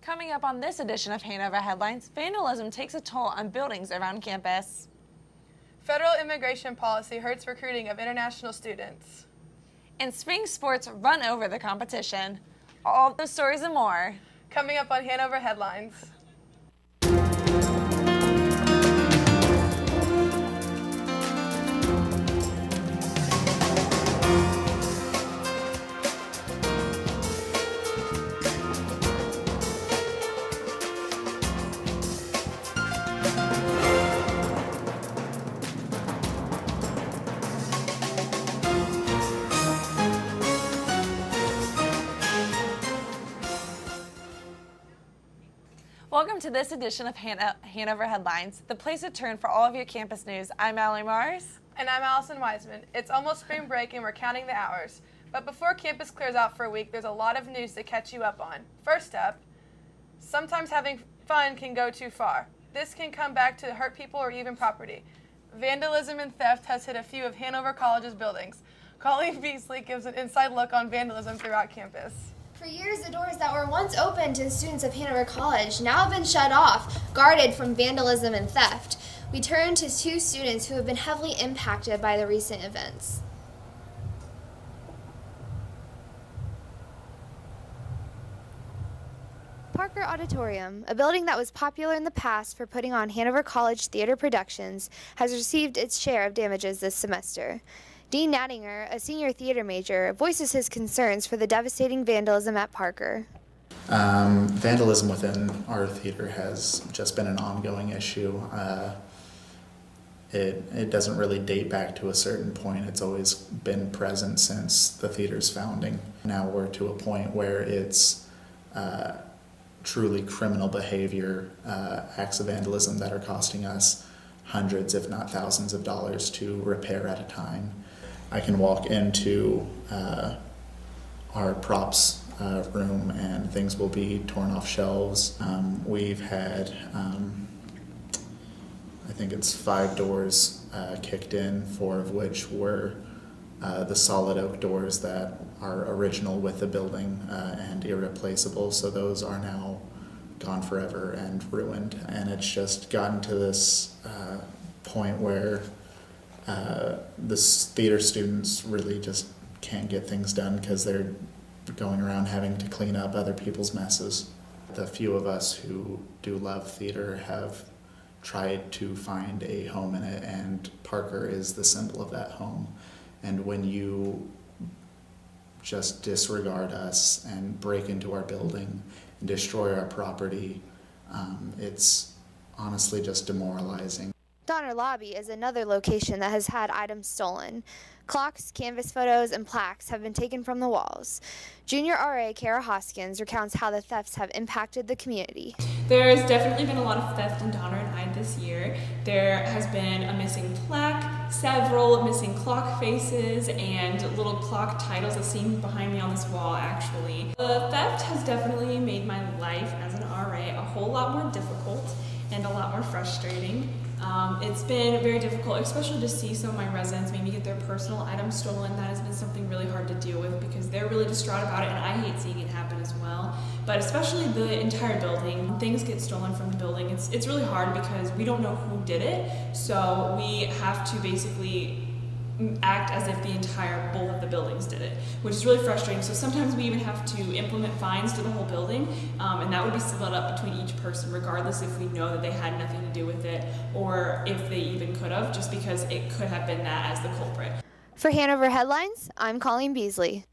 Coming up on this edition of Hanover Headlines, vandalism takes a toll on buildings around campus. Federal immigration policy hurts recruiting of international students. And spring sports run over the competition. All those stories and more. Coming up on Hanover Headlines. Welcome to this edition of Hanover Headlines, the place to turn for all of your campus news. I'm Mallory Mars. And I'm Allison Wiseman. It's almost spring break and we're counting the hours. But before campus clears out for a week, there's a lot of news to catch you up on. First up, sometimes having fun can go too far. This can come back to hurt people or even property. Vandalism and theft has hit a few of Hanover College's buildings. Colleen Beasley gives an inside look on vandalism throughout campus. For years, the doors that were once open to the students of Hanover College now have been shut off, guarded from vandalism and theft. We turn to two students who have been heavily impacted by the recent events. Parker Auditorium, a building that was popular in the past for putting on Hanover College theater productions, has received its share of damages this semester. Dean Nattinger, a senior theater major, voices his concerns for the devastating vandalism at Parker. Vandalism within our theater has just been an ongoing issue. It doesn't really date back to a certain point. It's always been present since the theater's founding. Now we're to a point where it's truly criminal behavior, acts of vandalism that are costing us hundreds, if not thousands of dollars to repair at a time. I can walk into our props room and things will be torn off shelves. We've had, I think it's 5 doors kicked in, 4 of which were the solid oak doors that are original with the building and irreplaceable. So those are now gone forever and ruined. And it's just gotten to this point where the theater students really just can't get things done because they're going around having to clean up other people's messes. The few of us who do love theater have tried to find a home in it, and Parker is the symbol of that home. And when you just disregard us and break into our building and destroy our property, it's honestly just demoralizing. Donner Lobby is another location that has had items stolen. Clocks, canvas photos, and plaques have been taken from the walls. Junior RA Kara Hoskins recounts how the thefts have impacted the community. There's definitely been a lot of theft in Donner and Hyde this year. There has been a missing plaque, several missing clock faces, and little clock titles as seen behind me on this wall actually. The theft has definitely made my life as an RA a whole lot more difficult and a lot more frustrating. It's been very difficult, especially to see some of my residents maybe get their personal items stolen. That has been something really hard to deal with because they're really distraught about it, and I hate seeing it happen as well. But especially the entire building, things get stolen from the building. It's really hard because we don't know who did it, so we have to basically act as if both of the buildings did it, which is really frustrating. So sometimes we even have to implement fines to the whole building, and that would be split up between each person regardless if we know that they had nothing to do with it or if they even could have, just because it could have been that as the culprit. For Hanover Headlines, I'm Colleen Beasley.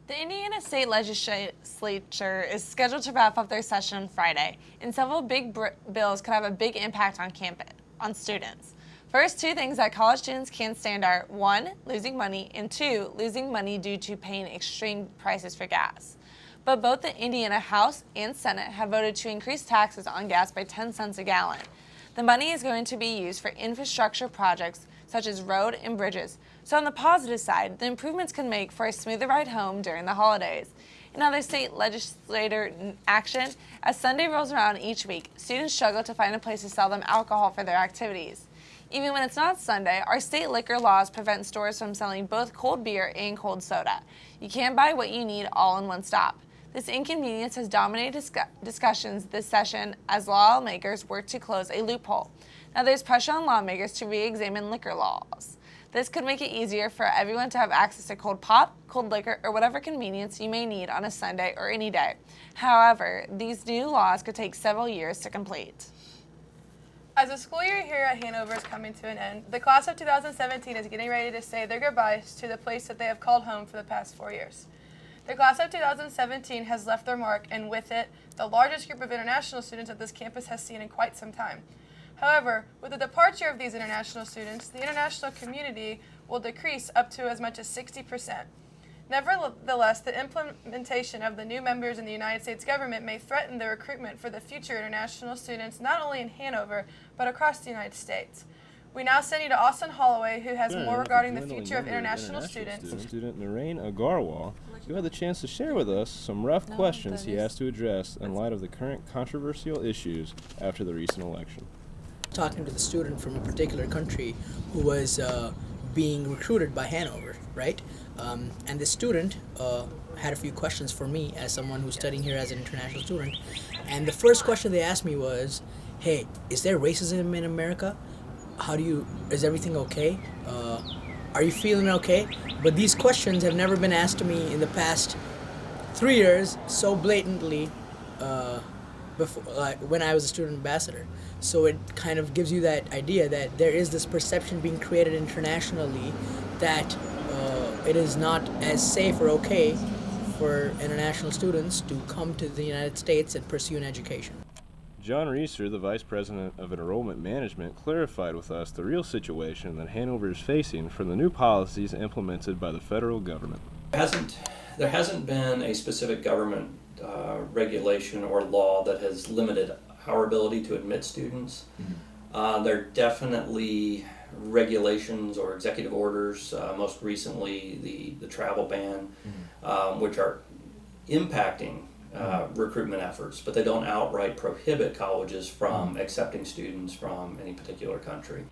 The Indiana State Legislature is scheduled to wrap up their session on Friday, and several big bills could have a big impact on students. First, 2 things that college students can't stand are 1, losing money, and 2, losing money due to paying extreme prices for gas. But both the Indiana House and Senate have voted to increase taxes on gas by 10 cents a gallon. The money is going to be used for infrastructure projects such as road and bridges. So on the positive side, the improvements can make for a smoother ride home during the holidays. In other state legislator action, as Sunday rolls around each week, students struggle to find a place to sell them alcohol for their activities. Even when it's not Sunday, our state liquor laws prevent stores from selling both cold beer and cold soda. You can't buy what you need all in one stop. This inconvenience has dominated discussions this session as lawmakers work to close a loophole. Now there's pressure on lawmakers to re-examine liquor laws. This could make it easier for everyone to have access to cold pop, cold liquor, or whatever convenience you may need on a Sunday or any day. However, these new laws could take several years to complete. As the school year here at Hanover is coming to an end, the class of 2017 is getting ready to say their goodbyes to the place that they have called home for the past 4 years. The class of 2017 has left their mark, and with it, the largest group of international students that this campus has seen in quite some time. However, with the departure of these international students, the international community will decrease up to as much as 60%. Nevertheless, the implementation of the new members in the United States government may threaten the recruitment for the future international students not only in Hanover, but across the United States. We now send you to Austin Holloway, who has more regarding the future of international students. Student Narain Agarwal, who had the chance to share with us some rough questions he has to address in light of the current controversial issues after the recent election. Talking to the student from a particular country who was being recruited by Hanover, right? And the student had a few questions for me as someone who's studying here as an international student. And the first question they asked me was, hey, is there racism in America? Is everything okay? Are you feeling okay? But these questions have never been asked to me in the past 3 years so blatantly before, like when I was a student ambassador. So it kind of gives you that idea that there is this perception being created internationally that it is not as safe or okay for international students to come to the United States and pursue an education. John Reeser, the Vice President of Enrollment Management, clarified with us the real situation that Hanover is facing from the new policies implemented by the federal government. There hasn't been a specific government regulation or law that has limited our ability to admit students. There are definitely regulations or executive orders, most recently the travel ban, which are impacting recruitment efforts, but they don't outright prohibit colleges from accepting students from any particular country.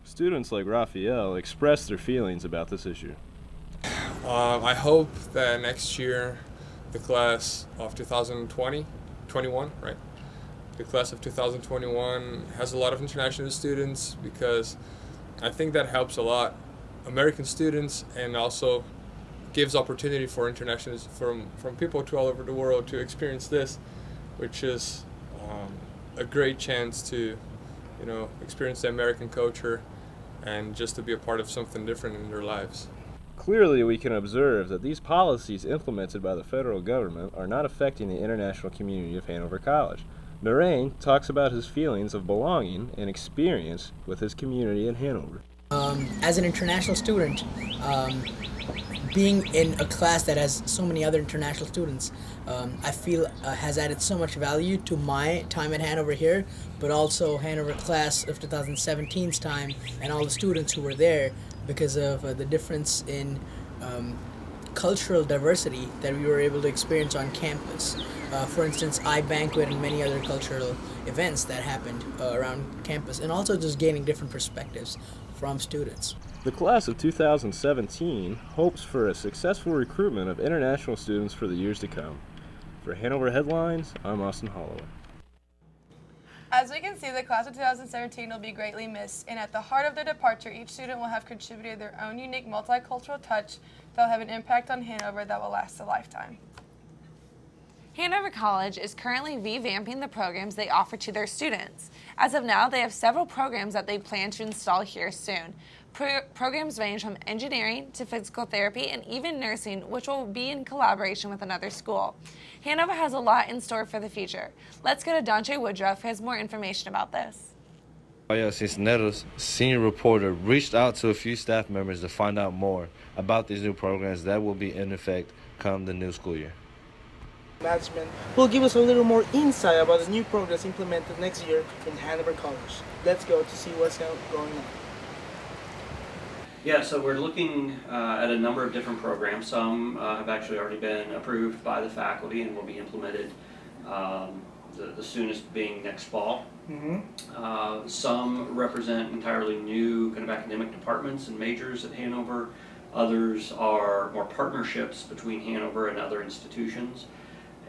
Students like Raphael expressed their feelings about this issue. I hope that next year the class of 2021, right? The class of 2021 has a lot of international students because I think that helps a lot American students and also gives opportunity for internationals from people to all over the world to experience this, which is a great chance to, experience the American culture and just to be a part of something different in their lives. Clearly, we can observe that these policies implemented by the federal government are not affecting the international community of Hanover College. Narain talks about his feelings of belonging and experience with his community in Hanover. As an international student, being in a class that has so many other international students, I feel has added so much value to my time at Hanover here, but also Hanover class of 2017's time and all the students who were there because of the difference in cultural diversity that we were able to experience on campus. For instance, iBanquet and many other cultural events that happened around campus, and also just gaining different perspectives from students. The class of 2017 hopes for a successful recruitment of international students for the years to come. For Hanover Headlines, I'm Austin Holloway. As we can see, the class of 2017 will be greatly missed, and at the heart of their departure, each student will have contributed their own unique multicultural touch that will have an impact on Hanover that will last a lifetime. Hanover College is currently revamping the programs they offer to their students. As of now, they have several programs that they plan to install here soon. Programs range from engineering to physical therapy and even nursing, which will be in collaboration with another school. Hanover has a lot in store for the future. Let's go to Dante Woodruff, who has more information about this. Cisneros, senior reporter, reached out to a few staff members to find out more about these new programs that will be in effect come the new school year. Management will give us a little more insight about the new programs implemented next year in Hanover College. Let's go to see what's going on. Yeah, so we're looking at a number of different programs. Some have actually already been approved by the faculty and will be implemented the soonest being next fall. Some represent entirely new kind of academic departments and majors at Hanover. Others are more partnerships between Hanover and other institutions.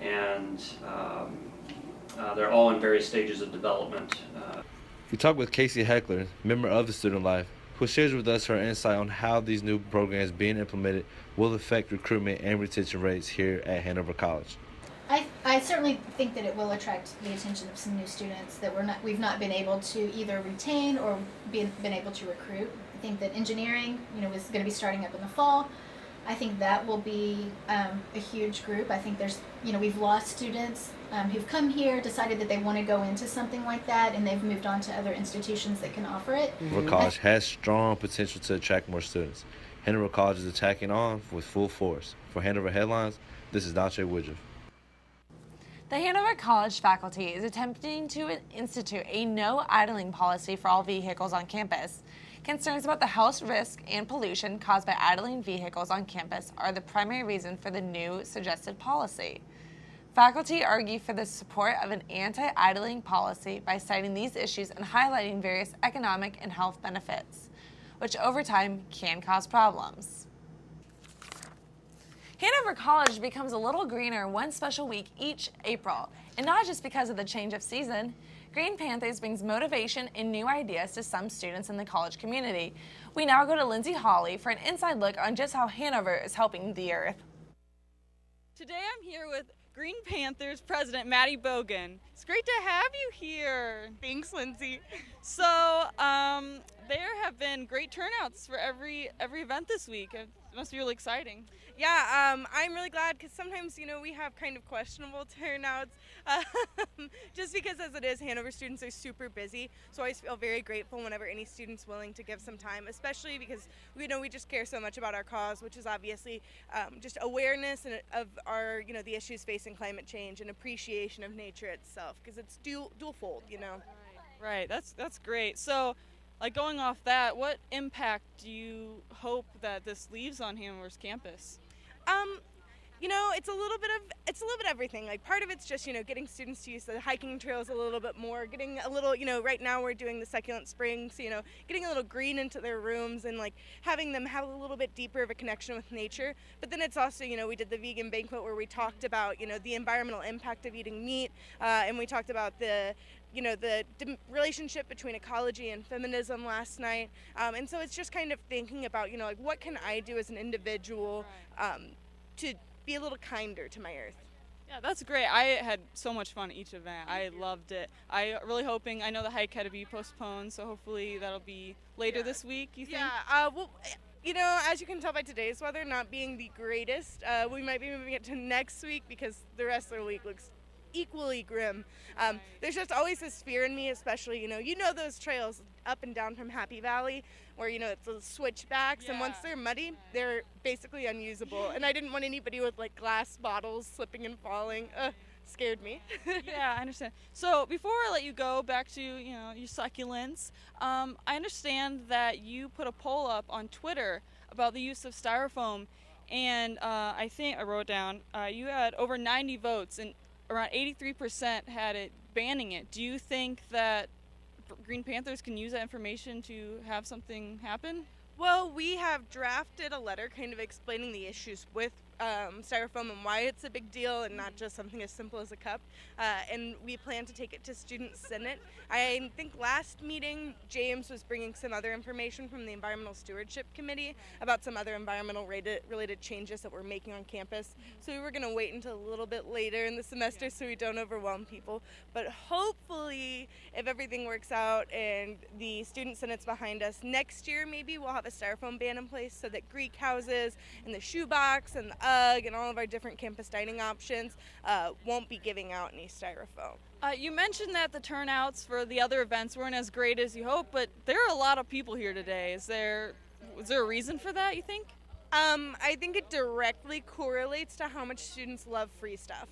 and they're all in various stages of development. We talked with Casey Heckler, member of the Student Life, who shares with us her insight on how these new programs being implemented will affect recruitment and retention rates here at Hanover College. I certainly think that it will attract the attention of some new students that we've not been able to either retain or been able to recruit. I think that engineering, is going to be starting up in the fall. I think that will be a huge group. I think there's, we've lost students who've come here, decided that they want to go into something like that, and they've moved on to other institutions that can offer it. Hanover College has strong potential to attract more students. Hanover College is attacking on with full force. For Hanover Headlines, this is Dante Woodruff. The Hanover College faculty is attempting to institute a no idling policy for all vehicles on campus. Concerns about the health risk and pollution caused by idling vehicles on campus are the primary reason for the new suggested policy. Faculty argue for the support of an anti-idling policy by citing these issues and highlighting various economic and health benefits, which over time can cause problems. Hanover College becomes a little greener one special week each April, and not just because of the change of season. Green Panthers brings motivation and new ideas to some students in the college community. We now go to Lindsay Hawley for an inside look on just how Hanover is helping the earth. Today I'm here with Green Panthers President Maddie Bogan. It's great to have you here. Thanks, Lindsay. So there have been great turnouts for every event this week. It must be really exciting. Yeah, I'm really glad because sometimes, we have kind of questionable turnouts just because as it is, Hanover students are super busy. So I always feel very grateful whenever any student's willing to give some time, especially because we just care so much about our cause, which is obviously just awareness of our, the issues facing climate change and appreciation of nature itself because it's dual-fold, Right, that's great. So, going off that, what impact do you hope that this leaves on Hanover's campus? It's a little bit of everything. Like part of it's just, getting students to use the hiking trails a little bit more, getting a little, right now we're doing the succulent springs, getting a little green into their rooms and having them have a little bit deeper of a connection with nature. But then it's also, we did the vegan banquet where we talked about, the environmental impact of eating meat, and we talked about the relationship between ecology and feminism last night. And so it's just kind of thinking about, what can I do as an individual to be a little kinder to my earth. Yeah, that's great. I had so much fun at each event. I loved it. I know the hike had to be postponed, so hopefully that'll be later this week, you think? Yeah, well, as you can tell by today's weather not being the greatest, we might be moving it to next week because the rest of the week looks equally grim. There's just always this fear in me, especially, those trails up and down from Happy Valley where, it's the switchbacks, and once they're muddy, they're basically unusable. And I didn't want anybody with, glass bottles slipping and falling. Scared me. Yeah, I understand. So before I let you go back to, your succulents, I understand that you put a poll up on Twitter about the use of styrofoam, and I think I wrote down, you had over 90 votes, and around 83% had it banning it. Do you think that Green Panthers can use that information to have something happen? Well, we have drafted a letter kind of explaining the issues with styrofoam and why it's a big deal and not just something as simple as a cup. And we plan to take it to Student Senate. I think last meeting, James was bringing some other information from the Environmental Stewardship Committee about some other environmental related changes that we're making on campus. So we were going to wait until a little bit later in the semester so we don't overwhelm people. But hopefully, if everything works out and the Student Senate's behind us, next year maybe we'll have a styrofoam ban in place so that Greek houses and the shoebox and the UGG and all of our different campus dining options won't be giving out any styrofoam. You mentioned that the turnouts for the other events weren't as great as you hoped, but there are a lot of people here today. Was there a reason for that, you think? I think it directly correlates to how much students love free stuff.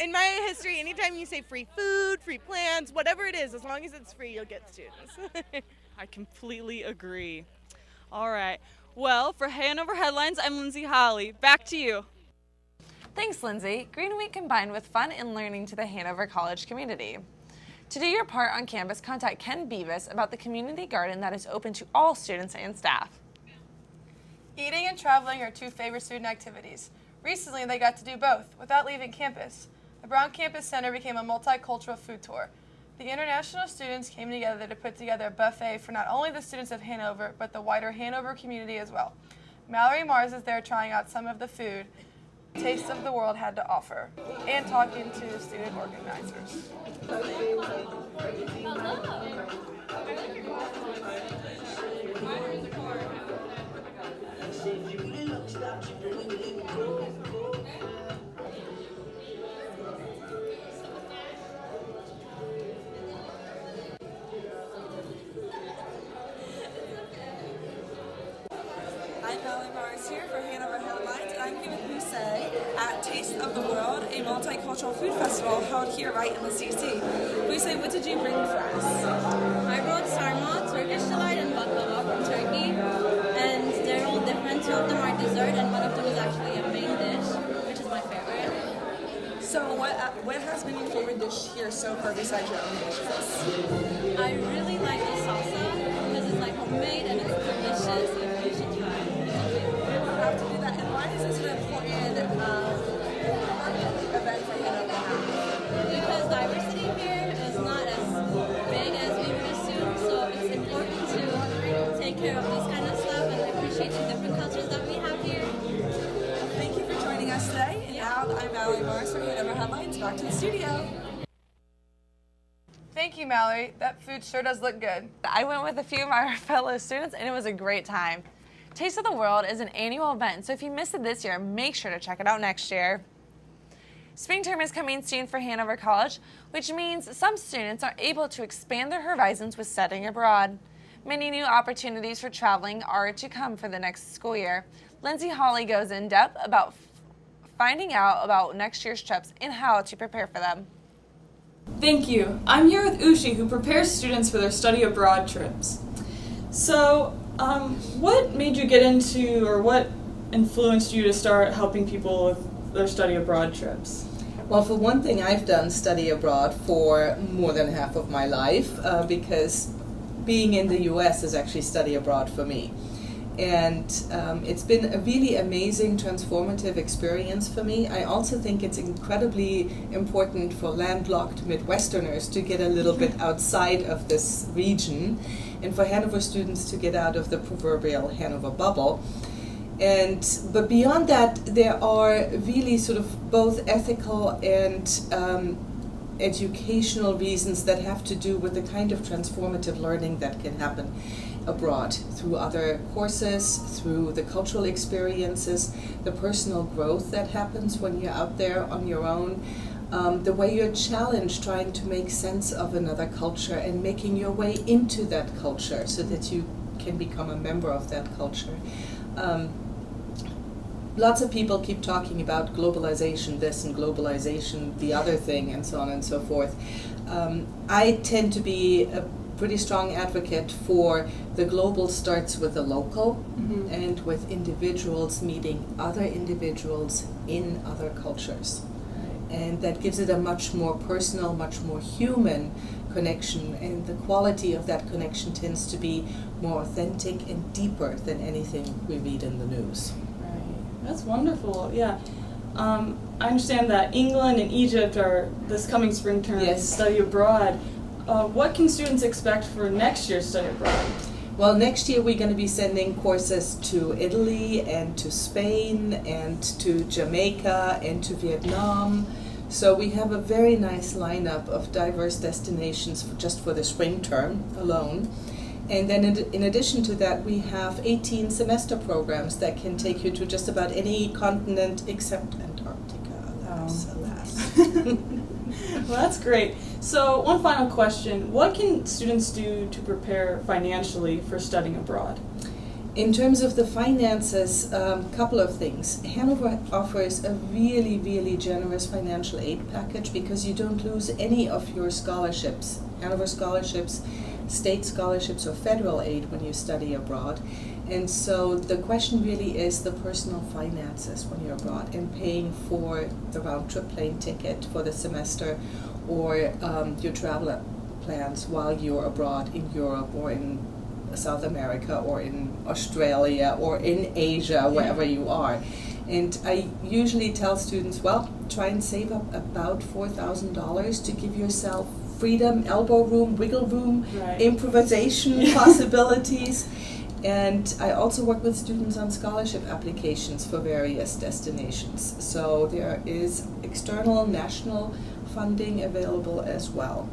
In my history, anytime you say free food, free plans, whatever it is, as long as it's free, you'll get students. I completely agree. All right. Well, for Hanover Headlines, I'm Lindsay Holly. Back to you. Thanks, Lindsay. Greenweek combined with fun and learning to the Hanover College community. To do your part on campus, contact Ken Beavis about the community garden that is open to all students and staff. Eating and traveling are two favorite student activities. Recently, they got to do both, without leaving campus. The Brown Campus Center became a multicultural food tour. The international students came together to put together a buffet for not only the students of Hanover, but the wider Hanover community as well. Mallory Mars is there trying out some of the food Taste of the World had to offer, and talking to the student organizers. I'm Mallory Mars here for Hanover Headlines, and I'm here with Muse at Taste of the World, a multicultural food festival held here right in the CC. Muse, what did you bring for us? I brought sarma, Turkish delight, and baklava from Turkey, and they're all different. Two of them are dessert, and one of them is actually a main dish, which is my favorite. So what has been your favorite dish here so far besides your own dishes? I really like the salsa, because it's like homemade and it's delicious, and you should try it. We'll have to do that. And why is this an important event for Hanover to have? Because diversity here is not as big as we would assume, so it's important to take care of this kind of stuff and appreciate the different cultures that we have here. Thank you for joining us today. And now I'm Mallory Mars for Hanover Headlines. Back to the studio. Thank you, Mallory. That food sure does look good. I went with a few of my fellow students, and it was a great time. Taste of the World is an annual event, so if you missed it this year, make sure to check it out next year. Spring term is coming soon for Hanover College, which means some students are able to expand their horizons with studying abroad. Many new opportunities for traveling are to come for the next school year. Lindsay Hawley goes in depth about finding out about next year's trips and how to prepare for them. Thank you. I'm here with Ushi, who prepares students for their study abroad trips. So, what made you get into, or what influenced you to start helping people with their study abroad trips? Well, for one thing, I've done study abroad for more than half of my life because being in the U.S. is actually study abroad for me. And it's been a really amazing, transformative experience for me. I also think it's incredibly important for landlocked Midwesterners to get a little bit outside of this region, and for Hanover students to get out of the proverbial Hanover bubble. But beyond that, there are really sort of both ethical and educational reasons that have to do with the kind of transformative learning that can happen abroad through other courses, through the cultural experiences, the personal growth that happens when you're out there on your own, the way you're challenged trying to make sense of another culture and making your way into that culture so that you can become a member of that culture. Lots of people keep talking about globalization this and globalization the other thing and so on and so forth. I tend to be a pretty strong advocate for the global starts with the local and with individuals meeting other individuals in other cultures. And that gives it a much more personal, much more human connection, and the quality of that connection tends to be more authentic and deeper than anything we read in the news. That's wonderful, yeah. I understand that England and Egypt are this coming spring term study abroad. What can students expect for next year's study abroad? Well, next year we're going to be sending courses to Italy and to Spain and to Jamaica and to Vietnam. So we have a very nice lineup of diverse destinations just for the spring term alone. And then in addition to that, we have 18 semester programs that can take you to just about any continent except Antarctica, alas. Well, that's great. So one final question. What can students do to prepare financially for studying abroad? In terms of the finances, a couple of things. Hanover offers a really, really generous financial aid package because you don't lose any of your scholarships. Hanover scholarships, state scholarships, or federal aid when you study abroad. And so the question really is the personal finances when you're abroad and paying for the round-trip plane ticket for the semester or your travel plans while you're abroad in Europe or in South America or in Australia or in Asia, wherever you are. And I usually tell students, well, try and save up about $4,000 to give yourself freedom, elbow room, wiggle room, improvisation possibilities. And I also work with students on scholarship applications for various destinations. So there is external, national funding available as well.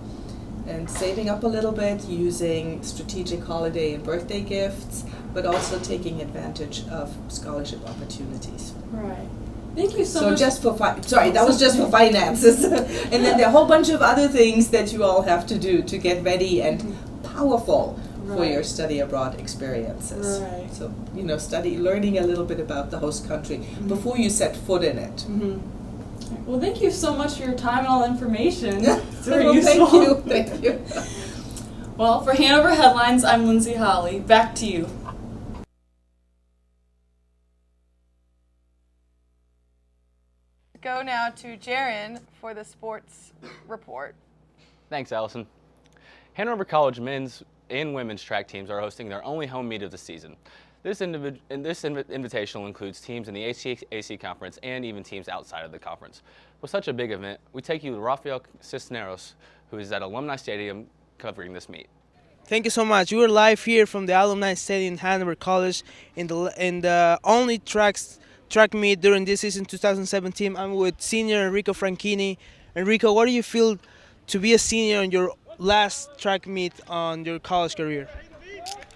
And saving up a little bit using strategic holiday and birthday gifts, but also taking advantage of scholarship opportunities. Right. Thank you so So much. just for that was just for finances. And then there are a whole bunch of other things that you all have to do to get ready and powerful for your study abroad experiences. Right. So, learning a little bit about the host country before you set foot in it. Well, thank you so much for your time and all the information. It's very Well, useful. Thank you. Well, for Hanover Headlines, I'm Lindsay Holly. Back to you. Go now to Jaron for the sports report. Thanks, Allison. Hanover College men's and women's track teams are hosting their only home meet of the season. This invitational includes teams in the HCAC conference and even teams outside of the conference. With such a big event, we take you to Rafael Cisneros, who is at Alumni Stadium covering this meet. Thank you so much. We're live here from the Alumni Stadium in Hanover College in the only track meet during this season 2017. I'm with senior Enrico Franchini. Enrico, what do you feel to be a senior on your last track meet on your college career?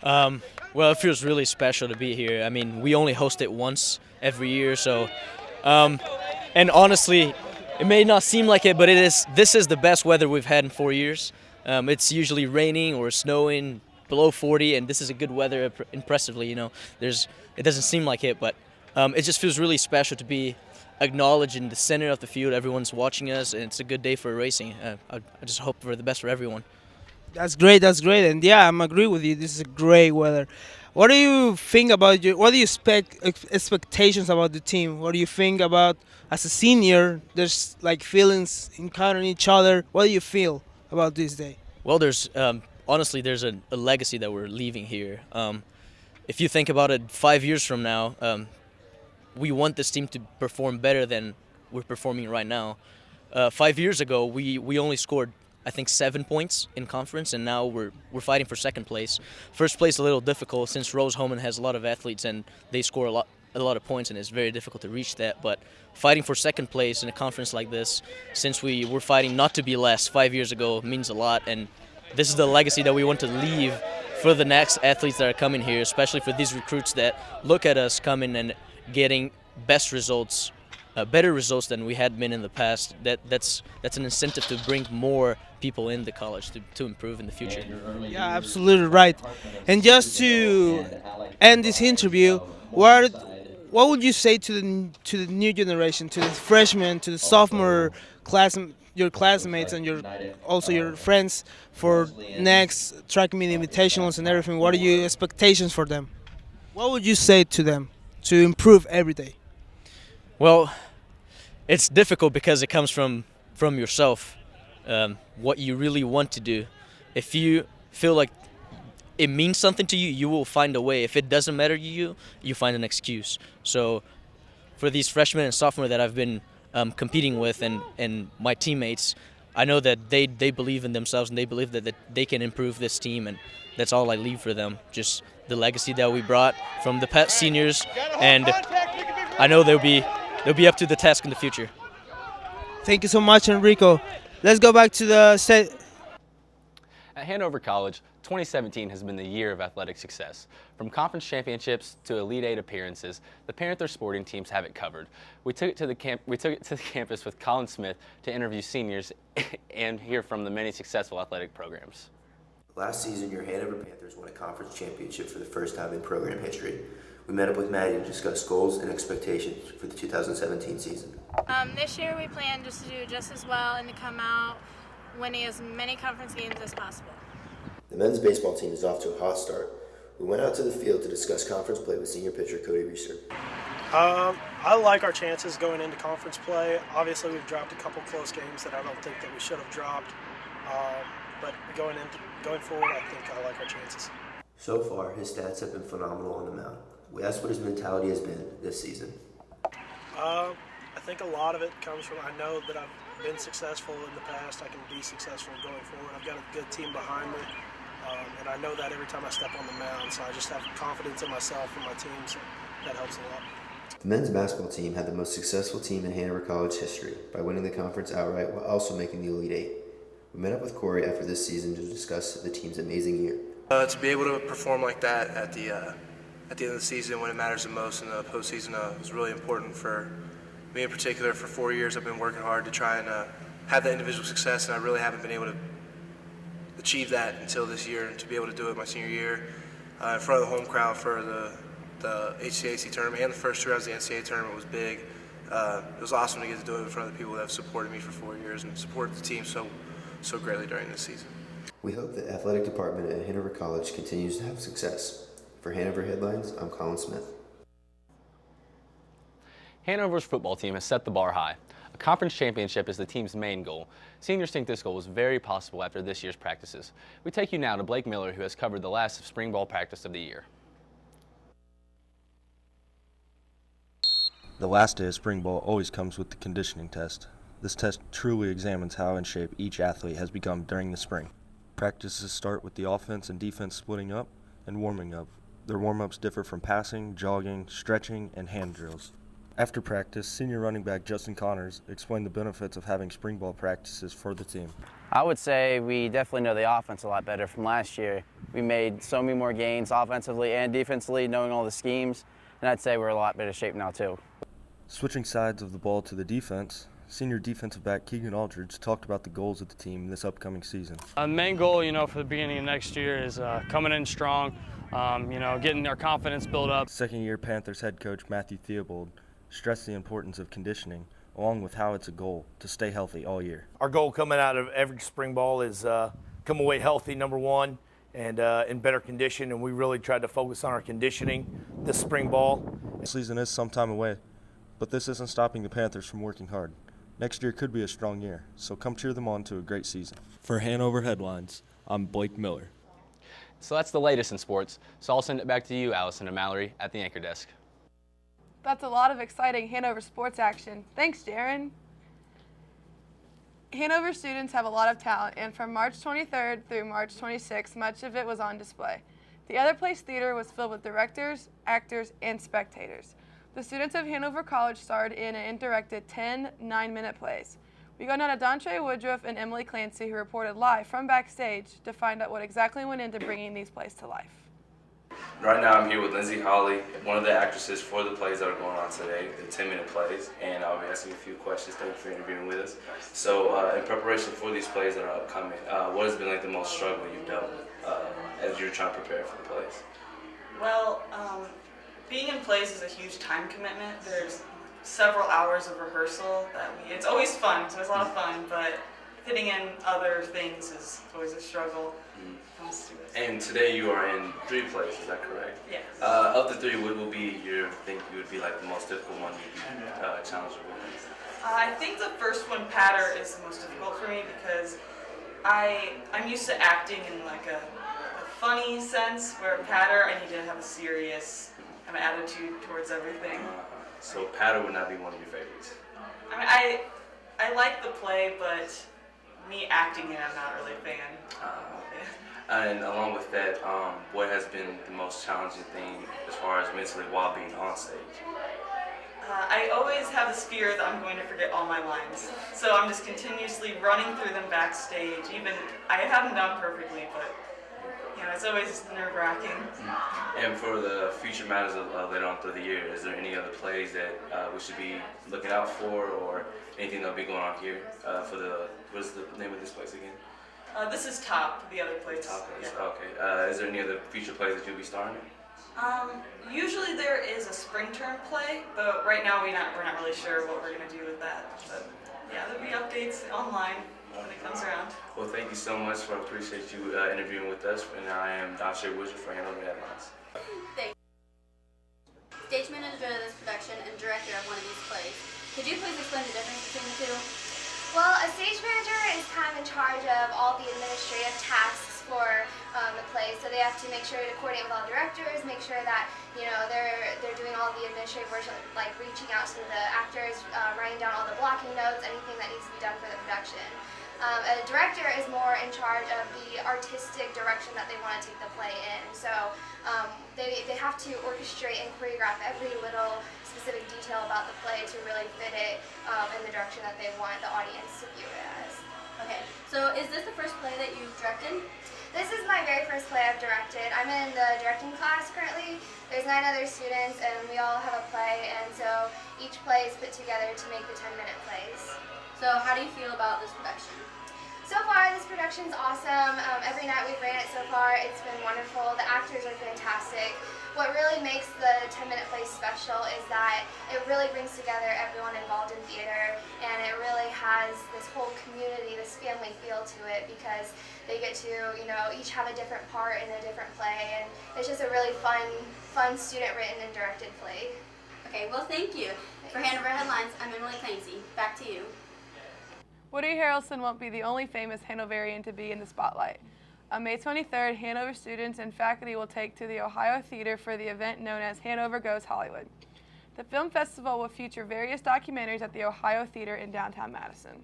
Well, it feels really special to be here. I mean, we only host it once every year, so and honestly, it may not seem like it, but this is the best weather we've had in 4 years. It's usually raining or snowing below 40, and this is a good weather. Impressively, it doesn't seem like it, but it just feels really special to be acknowledged in the center of the field. Everyone's watching us, and it's a good day for racing. I just hope for the best for everyone. That's great. And yeah, I'm agree with you. This is a great weather. What do you think about what do you expect expectations about the team? What do you think about as a senior? There's like feelings encountering each other. What do you feel about this day? Well, there's honestly there's a legacy that we're leaving here. If you think about it, 5 years from now, we want this team to perform better than we're performing right now. 5 years ago, we only scored, I think, 7 points in conference, and now we're fighting for second place. First place a little difficult since Rose-Hulman has a lot of athletes and they score a lot of points, and it's very difficult to reach that. But fighting for second place in a conference like this, since we were fighting not to be last 5 years ago, means a lot. And this is the legacy that we want to leave for the next athletes that are coming here, especially for these recruits that look at us coming and getting best results. Better results than we had been in the past. That's an incentive to bring more people in the college to improve in the future. Yeah, absolutely right. And just to end this interview, what would you say to the new generation, to the freshmen, to the sophomore class, your classmates and your friends for next track meet invitationals and everything? What are your expectations for them? What would you say to them to improve every day? Well, it's difficult because it comes from yourself, what you really want to do. If you feel like it means something to you, you will find a way. If it doesn't matter to you, you find an excuse. So for these freshmen and sophomore that I've been competing with and my teammates, I know that they believe in themselves and they believe that they can improve this team, and that's all I leave for them. Just the legacy that we brought from the past seniors, and I know they'll be up to the task in the future. Thank you so much, Enrico. Let's go back to the set. At Hanover College, 2017 has been the year of athletic success. From conference championships to Elite Eight appearances, the Panthers sporting teams have it covered. We took it to the campus with Colin Smith to interview seniors and hear from the many successful athletic programs. Last season, your Hanover Panthers won a conference championship for the first time in program history. We met up with Maddie to discuss goals and expectations for the 2017 season. This year we plan just to do just as well and to come out winning as many conference games as possible. The men's baseball team is off to a hot start. We went out to the field to discuss conference play with senior pitcher Cody Reeser. I like our chances going into conference play. Obviously, we've dropped a couple close games that I don't think that we should have dropped. But going forward, I think I like our chances. So far, his stats have been phenomenal on the mound. We asked what his mentality has been this season. I think a lot of it comes from, I know that I've been successful in the past. I can be successful going forward. I've got a good team behind me, and I know that every time I step on the mound. So I just have confidence in myself and my team, so that helps a lot. The men's basketball team had the most successful team in Hanover College history by winning the conference outright while also making the Elite Eight. We met up with Corey after this season to discuss the team's amazing year. To be able to perform like that at the end of the season when it matters the most in the postseason was really important for me in particular. For 4 years I've been working hard to try and have that individual success, and I really haven't been able to achieve that until this year. And to be able to do it my senior year in front of the home crowd for the HCAC tournament and the first 2 rounds of the NCAA tournament was big. It was awesome to get to do it in front of the people that have supported me for 4 years and supported the team so greatly during this season. We hope the athletic department at Hanover College continues to have success. For Hanover Headlines, I'm Colin Smith. Hanover's football team has set the bar high. A conference championship is the team's main goal. Seniors think this goal was very possible after this year's practices. We take you now to Blake Miller, who has covered the last spring ball practice of the year. The last day of spring ball always comes with the conditioning test. This test truly examines how in shape each athlete has become during the spring. Practices start with the offense and defense splitting up and warming up. Their warm-ups differ from passing, jogging, stretching, and hand drills. After practice, senior running back Justin Connors explained the benefits of having spring ball practices for the team. I would say we definitely know the offense a lot better from last year. We made so many more gains offensively and defensively, knowing all the schemes, and I'd say we're in a lot better shape now too. Switching sides of the ball to the defense, senior defensive back Keegan Aldridge talked about the goals of the team this upcoming season. The main goal, for the beginning of next year is coming in strong, getting our confidence built up. Second-year Panthers head coach Matthew Theobald stressed the importance of conditioning, along with how it's a goal to stay healthy all year. Our goal coming out of every spring ball is come away healthy, number one, and in better condition, and we really tried to focus on our conditioning this spring ball. The season is some time away, but this isn't stopping the Panthers from working hard. Next year could be a strong year, so come cheer them on to a great season. For Hanover Headlines, I'm Blake Miller. So that's the latest in sports, so I'll send it back to you, Allison and Mallory, at the anchor desk. That's a lot of exciting Hanover sports action. Thanks, Jaron. Hanover students have a lot of talent, and from March 23rd through March 26th, much of it was on display. The Other Place Theater was filled with directors, actors, and spectators. The students of Hanover College starred in and directed 10 9-minute plays. We go now to Dontre Woodruff and Emily Clancy, who reported live from backstage to find out what exactly went into bringing these plays to life. Right now I'm here with Lindsay Hawley, one of the actresses for the plays that are going on today, the 10-minute plays, and I'll be asking a few questions. Thank you for interviewing with us. So in preparation for these plays that are upcoming, what has been like the most struggle you've dealt with as you're trying to prepare for the plays? Well, being in plays is a huge time commitment. There's several hours of rehearsal it's always fun, so it's a lot of fun, but fitting in other things is always a struggle. And today you are in 3 plays, is that correct? Yes. Of the 3, what will be you would be like the most difficult one you'd be challenged with? I think the first one, Patter, is the most difficult for me because I'm used to acting in like a funny sense, where Patter I need to have a serious kind of attitude towards everything. So Patter would not be one of your favorites? I mean, I like the play, but me acting it, I'm not really a fan. And along with that, what has been the most challenging thing as far as mentally while being on stage? I always have this fear that I'm going to forget all my lines. So I'm just continuously running through them backstage. I have them done perfectly, but it's always nerve-wracking. And for the future matters later on through the year, is there any other plays that we should be looking out for, or anything that'll be going on here what is the name of this place again? This is Top, the other place. Top place, yeah. Okay. Is there any other future plays that you'll be starring in? Usually there is a spring term play, but right now we're not really sure what we're going to do with that. But yeah, there'll be updates online when it comes around. Well, thank you so much. I appreciate you interviewing with us. And I am Dontre Woodruff for Hanover Headlines. Thanks. Stage manager of this production and director of one of these plays. Could you please explain the difference between the two? Well, a stage manager is kind of in charge of all the administrative tasks for the play. So they have to make sure to coordinate with all directors, make sure that they're doing all the administrative work, like reaching out to the actors, writing down all the blocking notes, anything that needs to be done for the production. A director is more in charge of the artistic direction that they want to take the play in. So they have to orchestrate and choreograph every little specific detail about the play to really fit it in the direction that they want the audience to view it as. Okay, so is this the first play that you've directed? This is my very first play I've directed. I'm in the directing class currently. There's 9 other students and we all have a play, and so each play is put together to make the 10-minute plays. So how do you feel about this production? So far, this production's awesome. Every night we've ran it so far, it's been wonderful. The actors are fantastic. What really makes the 10-minute play special is that it really brings together everyone involved in theater, and it really has this whole community, this family feel to it, because they get to, each have a different part in a different play, and it's just a really fun student-written and directed play. Okay, well, thank you. For Hanover Headlines, I'm Emily Clancy. Back to you. Woody Harrelson won't be the only famous Hanoverian to be in the spotlight. On May 23rd, Hanover students and faculty will take to the Ohio Theater for the event known as Hanover Goes Hollywood. The film festival will feature various documentaries at the Ohio Theater in downtown Madison.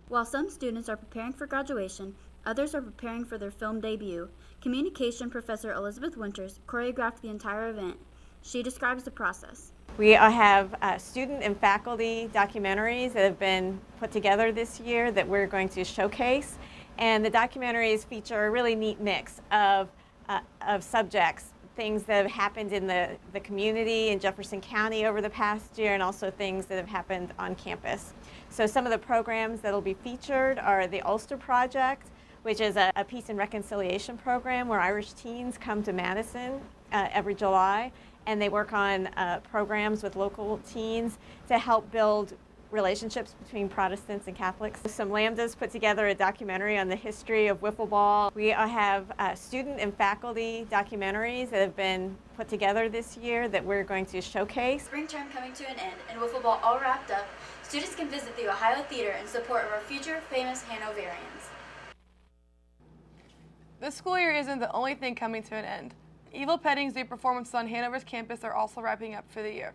While some students are preparing for graduation, others are preparing for their film debut. Communication professor Elizabeth Winters choreographed the entire event. She describes the process. We have student and faculty documentaries that have been put together this year that we're going to showcase. And the documentaries feature a really neat mix of subjects, things that have happened in the community in Jefferson County over the past year, and also things that have happened on campus. So some of the programs that will be featured are the Ulster Project, which is a peace and reconciliation program where Irish teens come to Madison every July, and they work on programs with local teens to help build relationships between Protestants and Catholics. Some Lambdas put together a documentary on the history of wiffle ball. We have student and faculty documentaries that have been put together this year that we're going to showcase. Spring term coming to an end and wiffle ball all wrapped up, students can visit the Ohio Theater in support of our future famous Hanoverians. This school year isn't the only thing coming to an end. Evil Petting Zoo performances on Hanover's campus are also wrapping up for the year.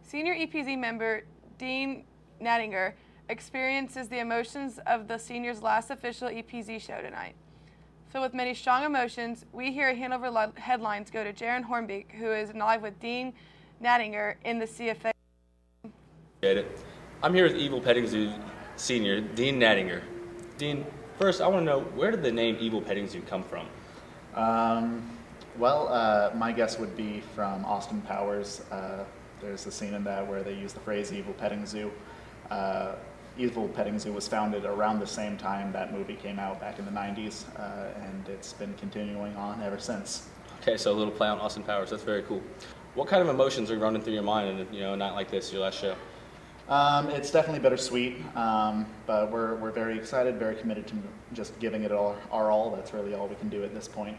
Senior EPZ member Dean Nattinger experiences the emotions of the seniors' last official EPZ show tonight. Filled with many strong emotions, we here at Hanover Headlines go to Jaron Hornbeek, who is live with Dean Nattinger in the CFA. I'm here with Evil Petting Zoo senior Dean Nattinger. Dean, first I want to know, where did the name Evil Petting Zoo come from? My guess would be from Austin Powers. There's a scene in that where they use the phrase Evil Petting Zoo. Evil Petting Zoo was founded around the same time that movie came out back in the 90s, and it's been continuing on ever since. Okay, so a little play on Austin Powers. That's very cool. What kind of emotions are running through your mind in a night like this, your last show? It's definitely bittersweet, but we're very excited, very committed to just giving it our all. That's really all we can do at this point.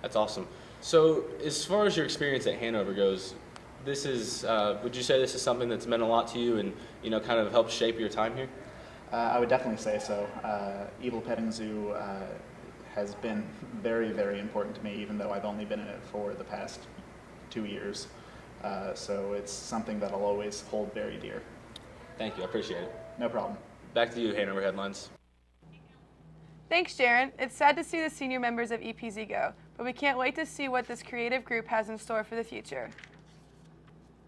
That's awesome. So as far as your experience at Hanover goes, this is, would you say this is something that's meant a lot to you and, kind of helped shape your time here? I would definitely say so. Evil Petting Zoo has been very, very important to me, even though I've only been in it for the past 2 years. So it's something that I'll always hold very dear. Thank you, I appreciate it. No problem. Back to you, Hanover Headlines. Thanks, Jaron. It's sad to see the senior members of EPZ go, but we can't wait to see what this creative group has in store for the future.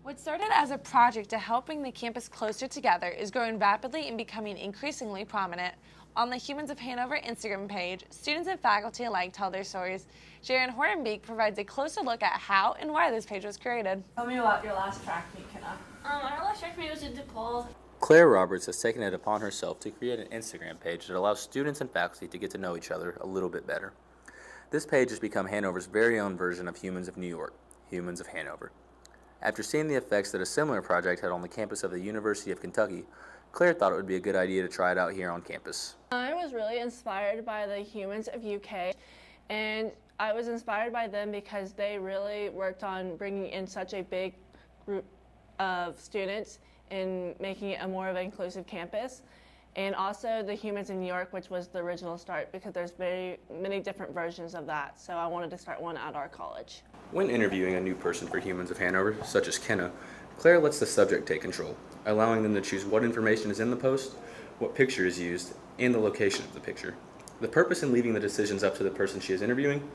What started as a project to help bring the campus closer together is growing rapidly and becoming increasingly prominent. On the Humans of Hanover Instagram page, students and faculty alike tell their stories. Jaron Hornbeek provides a closer look at how and why this page was created. Tell me about your last track meet, Kenna. Our last track meet was in DePaul. Claire Roberts has taken it upon herself to create an Instagram page that allows students and faculty to get to know each other a little bit better. This page has become Hanover's very own version of Humans of New York, Humans of Hanover. After seeing the effects that a similar project had on the campus of the University of Kentucky, Claire thought it would be a good idea to try it out here on campus. I was really inspired by the Humans of UK, and I was inspired by them because they really worked on bringing in such a big group of students and making it a more of an inclusive campus. and also the Humans in New York, which was the original start, because there's many different versions of that. So I wanted to start one at our college. When interviewing a new person for Humans of Hanover, such as Kenna, Claire lets the subject take control, allowing them to choose what information is in the post, what picture is used, and the location of the picture. The purpose in leaving the decisions up to the person she is interviewing,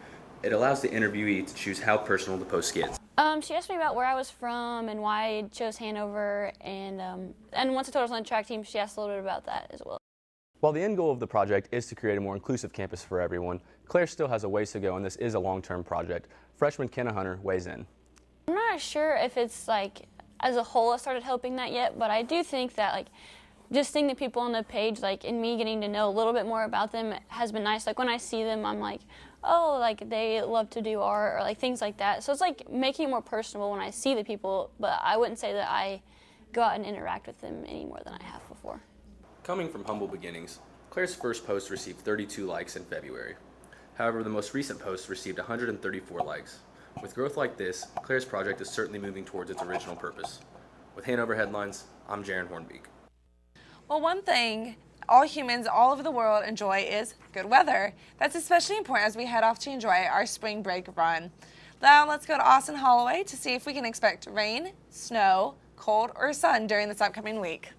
it allows the interviewee to choose how personal the post gets. She asked me about where I was from and why I chose Hanover, and once I told her I was on the track team, she asked a little bit about that as well. While the end goal of the project is to create a more inclusive campus for everyone, Claire still has a ways to go, and this is a long-term project. Freshman Kenna Hunter weighs in. I'm not sure if it's like as a whole I started helping that yet, but I do think that like just seeing the people on the page, like, and me getting to know a little bit more about them has been nice. Like when I see them, I'm like, oh, like they love to do art or like things like that. So it's like making it more personable when I see the people, but I wouldn't say that I go out and interact with them any more than I have before. Coming from humble beginnings, Claire's first post received 32 likes in February. However, the most recent post received 134 likes. With growth like this, Claire's project is certainly moving towards its original purpose. With Hanover Headlines, I'm Jaron Hornbeek. Well, one thing all humans all over the world enjoy is good weather. That's especially important as we head off to enjoy our spring break run. Now let's go to Austin Holloway to see if we can expect rain, snow, cold, or sun during this upcoming week.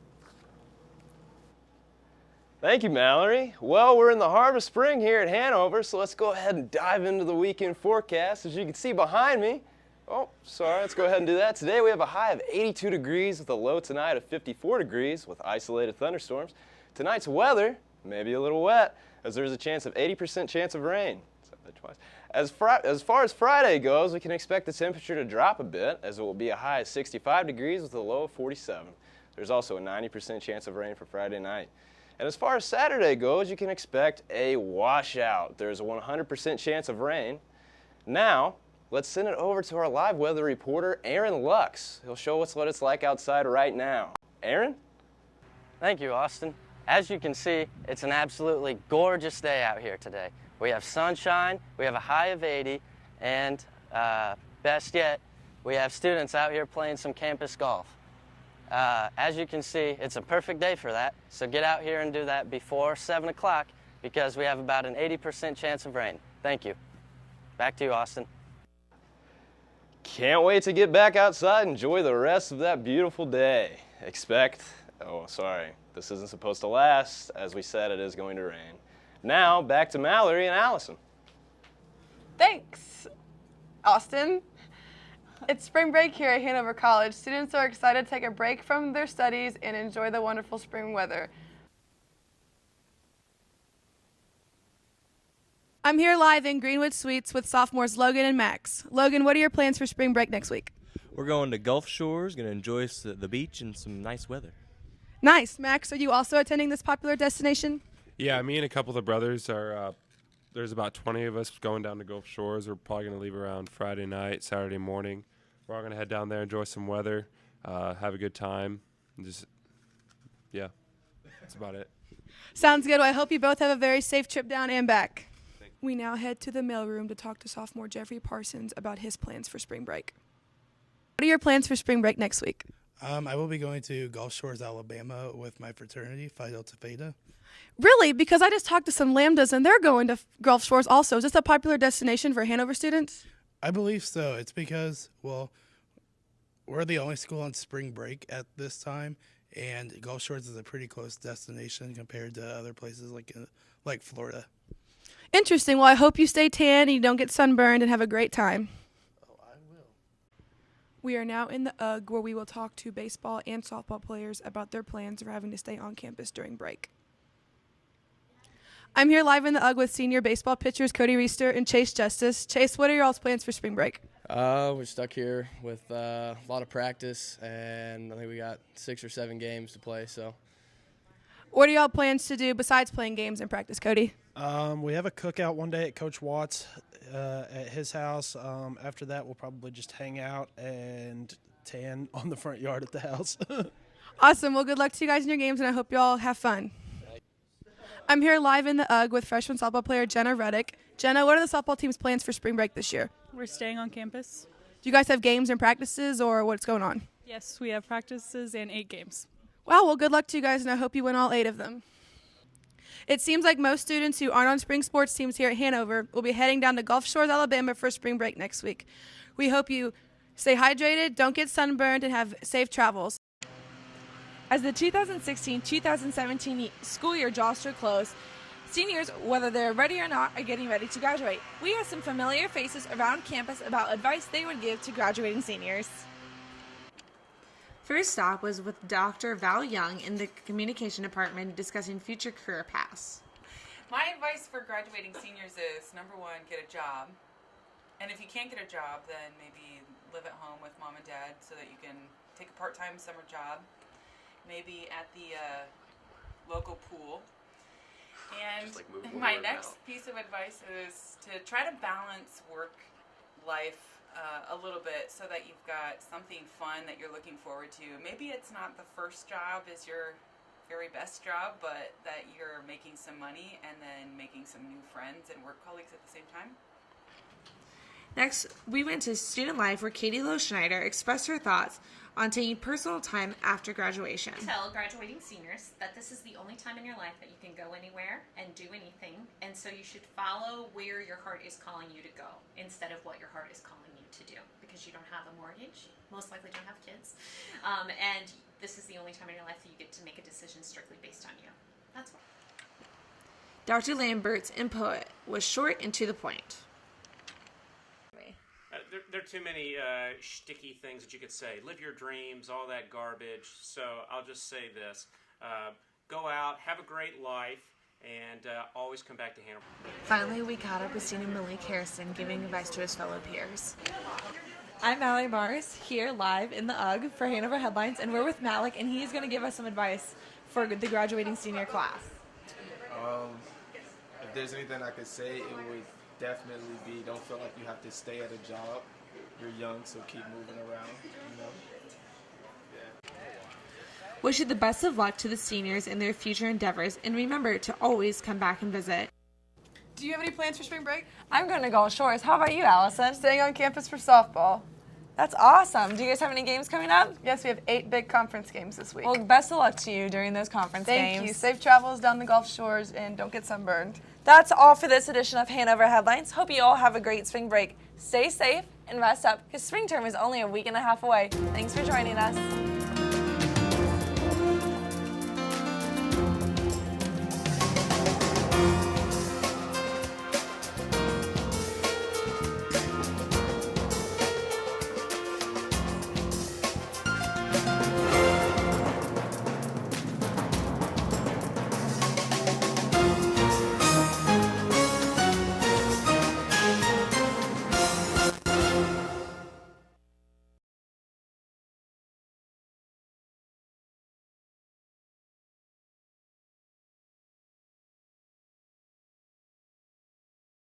Thank you, Mallory. Well, we're in the heart of spring here at Hanover, so let's go ahead and dive into the weekend forecast. As you can see behind me, let's go ahead and do that. Today we have a high of 82 degrees with a low tonight of 54 degrees with isolated thunderstorms. Tonight's weather may be a little wet, as there's a chance of 80% chance of rain. As far as Friday goes, we can expect the temperature to drop a bit, as it will be a high of 65 degrees with a low of 47. There's also a 90% chance of rain for Friday night. And as far as Saturday goes, you can expect a washout. There's a 100% chance of rain. Now, let's send it over to our live weather reporter, Aaron Lux. He'll show us what it's like outside right now. Aaron? Thank you, Austin. As you can see, it's an absolutely gorgeous day out here today. We have sunshine, we have a high of 80, and best yet, we have students out here playing some campus golf. As you can see, it's a perfect day for that, so get out here and do that before 7 o'clock because we have about an 80% chance of rain. Thank you. Back to you, Austin. Can't wait to get back outside and enjoy the rest of that beautiful day. This isn't supposed to last. As we said, it is going to rain. Now, back to Mallory and Allison. Thanks, Austin. It's spring break here at Hanover College. Students are excited to take a break from their studies and enjoy the wonderful spring weather. I'm here live in Greenwood Suites with sophomores Logan and Max. Logan, what are your plans for spring break next week? We're going to Gulf Shores, going to enjoy the beach and some nice weather. Nice. Max, are you also attending this popular destination? Yeah, me and a couple of the brothers are, there's about 20 of us going down to Gulf Shores. We're probably going to leave around Friday night, Saturday morning. We're all going to head down there, enjoy some weather, have a good time. That's about it. Sounds good. Well, I hope you both have a very safe trip down and back. We now head to the mailroom to talk to sophomore Jeffrey Parsons about his plans for spring break. What are your plans for spring break next week? I will be going to Gulf Shores, Alabama with my fraternity, Phi Delta Theta. Really? Because I just talked to some Lambdas and they're going to Gulf Shores also. Is this a popular destination for Hanover students? I believe so. It's because, we're the only school on spring break at this time, and Gulf Shores is a pretty close destination compared to other places like Florida. Interesting. Well, I hope you stay tan and you don't get sunburned and have a great time. Oh, I will. We are now in the UGG where we will talk to baseball and softball players about their plans for having to stay on campus during break. I'm here live in the UGG with senior baseball pitchers Cody Reister and Chase Justice. Chase, what are your all's plans for spring break? We're stuck here with a lot of practice, and I think we got 6 or 7 games to play. So, what are y'all plans to do besides playing games and practice, Cody? We have a cookout one day at Coach Watts at his house. After that, we'll probably just hang out and tan on the front yard at the house. Awesome. Well, good luck to you guys in your games, and I hope you all have fun. I'm here live in the UGG with freshman softball player Jenna Reddick. Jenna, what are the softball team's plans for spring break this year? We're staying on campus. Do you guys have games and practices, or what's going on? Yes, we have practices and 8 games. Wow, well, good luck to you guys, and I hope you win all 8 of them. It seems like most students who aren't on spring sports teams here at Hanover will be heading down to Gulf Shores, Alabama for spring break next week. We hope you stay hydrated, don't get sunburned, and have safe travels. As the 2016-2017 school year draws to a close, seniors, whether they're ready or not, are getting ready to graduate. We have some familiar faces around campus about advice they would give to graduating seniors. First stop was with Dr. Val Young in the communication department discussing future career paths. My advice for graduating seniors is, number 1, get a job. And if you can't get a job, then maybe live at home with mom and dad so that you can take a part-time summer job, maybe at the local pool. And my next piece of advice is to try to balance work life a little bit so that you've got something fun that you're looking forward to. Maybe it's not the first job is your very best job, but that you're making some money and then making some new friends and work colleagues at the same time. Next, we went to Student Life where Katie Lowe Schneider expressed her thoughts on taking personal time after graduation. Tell graduating seniors that this is the only time in your life that you can go anywhere and do anything, and so you should follow where your heart is calling you to go instead of what your heart is calling you to do, because you don't have a mortgage, most likely don't have kids, and this is the only time in your life that you get to make a decision strictly based on you. That's why. Dr. Lambert's input was short and to the point. There are too many shticky things that you could say. Live your dreams, all that garbage. So I'll just say this. Go out, have a great life, and always come back to Hanover. Finally, we caught up with senior Malik Harrison giving advice to his fellow peers. I'm Mallory Mars, here live in the UGG for Hanover Headlines, and we're with Malik, and he's going to give us some advice for the graduating senior class. If there's anything I could say, it would definitely be don't feel like you have to stay at a job. You're young, so keep moving around, you know? Yeah. Wish you the best of luck to the seniors in their future endeavors, and remember to always come back and visit. Do you have any plans for spring break? I'm going to Gulf Shores. How about you, Allison? Staying on campus for softball. That's awesome. Do you guys have any games coming up? Yes, we have 8 big conference games this week. Well, best of luck to you during those conference games. Thank you. Safe travels down the Gulf Shores, and don't get sunburned. That's all for this edition of Hanover Headlines. Hope you all have a great spring break. Stay safe and rest up, because spring term is only a week and a half away. Thanks for joining us.